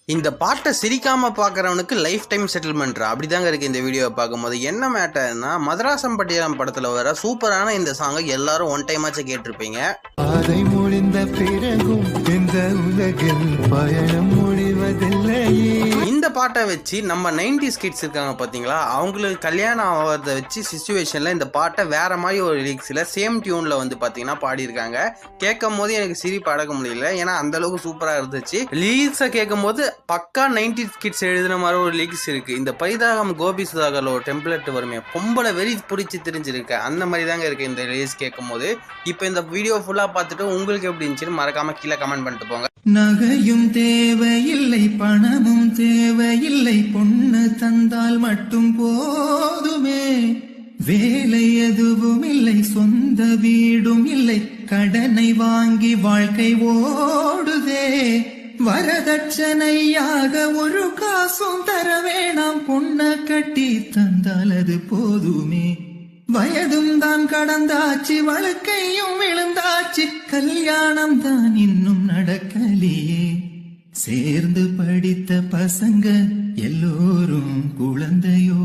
இந்த பாட்டை சிரிக்காம பாக்குறவனுக்கு லைஃப் டைம் செட்டில்மெண்ட் அப்படிதாங்க இருக்கு. இந்த வீடியோவை பார்க்கும்போது என்ன மேட்டர்னா, மதராசம் பட்டியலம் படத்துல வர சூப்பரான இந்த சாங்கை எல்லாரும் ஒன் டைம் ஆச்சு கேட்டிருப்பீங்க. அதை முடிந்த பிறகும் இந்த உலகில் பயணம் முடிவதில்லையே. இந்த பாட்டை வச்சு நம்ம 90s கிட்ஸ் இருக்காங்க பாத்தீங்களா, அவங்களுக்கு கல்யாணம் ஆகிறத வச்சு சிச்சுவேஷன்ல இந்த பாட்டை வேற மாதிரி ஒரு லிரிக்ஸ்ல சேம் டியூன்ல வந்து பாத்தீங்கன்னா பாடியிருக்காங்க. கேட்கும் போது எனக்கு சிரிப்பு அடக்க முடியல, ஏன்னா அந்த அளவுக்கு சூப்பரா இருந்துச்சு. லிரிக்ஸை கேட்கும் போது பக்கா 90s கிட்ஸ் எழுதின மாதிரி ஒரு லிரிக்ஸ் இருக்கு. இந்த பரிதாகம் கோபி சுதாகர்ல ஒரு டெம்ப்ளேட் வருமே, பொம்பளை வெறி பிடிச்சி தெரிஞ்சிருக்கு, அந்த மாதிரி தாங்க இருக்கு இந்த லிரிக்ஸ் கேட்கும் போது. இப்போ இந்த வீடியோ ஃபுல்லா பார்த்துட்டு உங்களுக்கு எப்படி இருந்துச்சுன்னு மறக்காம கீழே கமெண்ட் பண்ணிட்டு போங்க. நகையும் தேவையில்லை, பணமும் தேவையில்லை, பொண்ணு தந்தால் மட்டும் போதுமே. வேலை எதுவும் இல்லை, சொந்த வீடும் இல்லை, கடனை வாங்கி வாழ்க்கை ஓடுதே. வரதட்சணையாக ஒரு காசும் தர வேணாம், பொண்ண கட்டி தந்தால் அது போதுமே. வயதும் தான் கடந்தாச்சு, வழக்கையும் விழுந்தாச்சு, கல்யாணம் தான் இன்னும் நடக்கலையே. சேர்ந்து படித்த பசங்க எல்லோரும் குழந்தையோ